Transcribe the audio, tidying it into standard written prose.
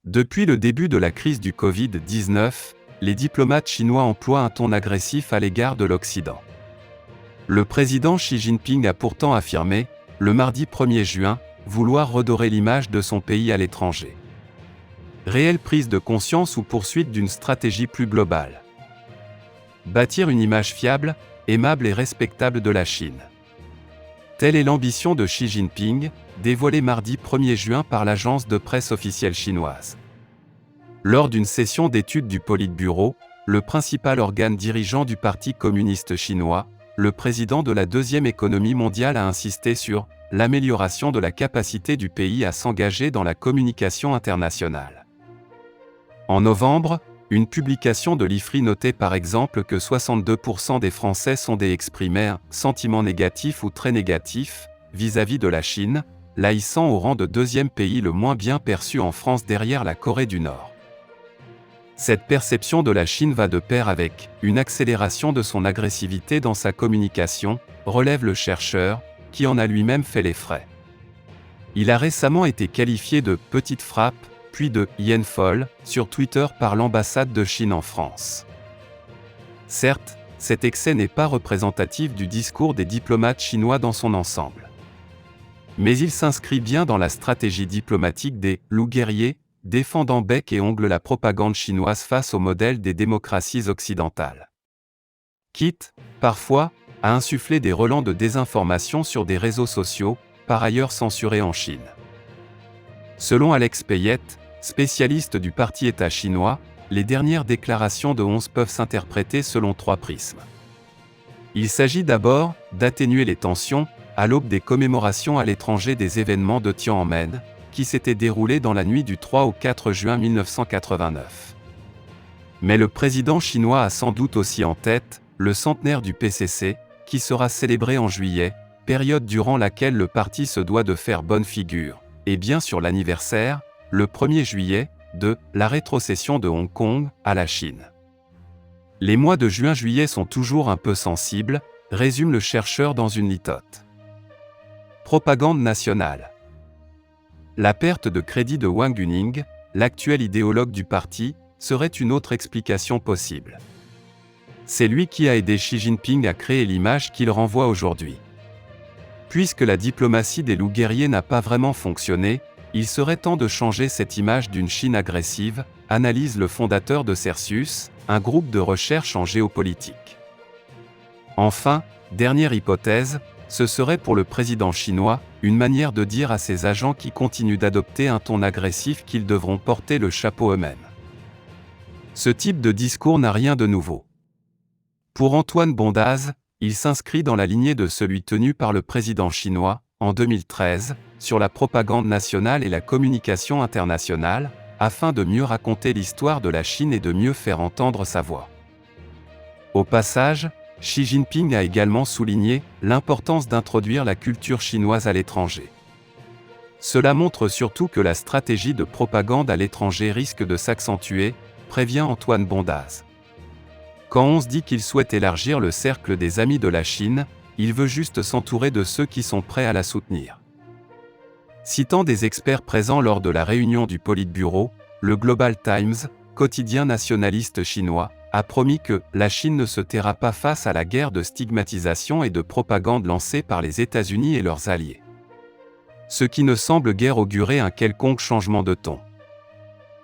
Depuis le début de la crise du Covid-19, les diplomates chinois emploient un ton agressif à l'égard de l'Occident. Le président Xi Jinping a pourtant affirmé, le mardi 1er juin, vouloir redorer l'image de son pays à l'étranger. Réelle prise de conscience ou poursuite d'une stratégie plus globale. Bâtir une image fiable, aimable et respectable de la Chine. Telle est l'ambition de Xi Jinping, dévoilée mardi 1er juin par l'agence de presse officielle chinoise. Lors d'une session d'étude du Politburo, le principal organe dirigeant du Parti communiste chinois, le président de la deuxième économie mondiale a insisté sur l'amélioration de la capacité du pays à s'engager dans la communication internationale. En novembre, une publication de l'IFRI notait par exemple que 62% des Français sondaient exprimaient un sentiment négatif ou très négatif vis-à-vis de la Chine, la hissant au rang de deuxième pays le moins bien perçu en France derrière la Corée du Nord. Cette perception de la Chine va de pair avec une accélération de son agressivité dans sa communication, relève le chercheur, qui en a lui-même fait les frais. Il a récemment été qualifié de « petite frappe », puis de « hyène folle » sur Twitter par l'ambassade de Chine en France. Certes, cet excès n'est pas représentatif du discours des diplomates chinois dans son ensemble. Mais il s'inscrit bien dans la stratégie diplomatique des « loups guerriers », défendant bec et ongles la propagande chinoise face au modèle des démocraties occidentales. Quitte, parfois, à insuffler des relents de désinformation sur des réseaux sociaux, par ailleurs censurés en Chine. Selon Alex Payette, spécialiste du parti État chinois, les dernières déclarations de 11 peuvent s'interpréter selon 3 prismes. Il s'agit d'abord d'atténuer les tensions, à l'aube des commémorations à l'étranger des événements de Tiananmen, qui s'étaient déroulés dans la nuit du 3 au 4 juin 1989. Mais le président chinois a sans doute aussi en tête le centenaire du PCC, qui sera célébré en juillet, période durant laquelle le parti se doit de faire bonne figure, et bien sûr l'anniversaire, le 1er juillet, de la rétrocession de Hong Kong à la Chine. Les mois de juin-juillet sont toujours un peu sensibles, résume le chercheur dans une litote. Propagande nationale. La perte de crédit de Wang Yuning, l'actuel idéologue du parti, serait une autre explication possible. C'est lui qui a aidé Xi Jinping à créer l'image qu'il renvoie aujourd'hui. Puisque la diplomatie des loups guerriers n'a pas vraiment fonctionné, il serait temps de changer cette image d'une Chine agressive, analyse le fondateur de Cersus, un groupe de recherche en géopolitique. Enfin, dernière hypothèse, ce serait pour le président chinois, une manière de dire à ses agents qui continuent d'adopter un ton agressif qu'ils devront porter le chapeau eux-mêmes. Ce type de discours n'a rien de nouveau. Pour Antoine Bondaz, il s'inscrit dans la lignée de celui tenu par le président chinois, en 2013, sur la propagande nationale et la communication internationale, afin de mieux raconter l'histoire de la Chine et de mieux faire entendre sa voix. Au passage, Xi Jinping a également souligné l'importance d'introduire la culture chinoise à l'étranger. Cela montre surtout que la stratégie de propagande à l'étranger risque de s'accentuer, prévient Antoine Bondaz. Quand on se dit qu'il souhaite élargir le cercle des amis de la Chine, il veut juste s'entourer de ceux qui sont prêts à la soutenir. Citant des experts présents lors de la réunion du Politburo, le Global Times, quotidien nationaliste chinois, a promis que la Chine ne se taira pas face à la guerre de stigmatisation et de propagande lancée par les États-Unis et leurs alliés. Ce qui ne semble guère augurer un quelconque changement de ton.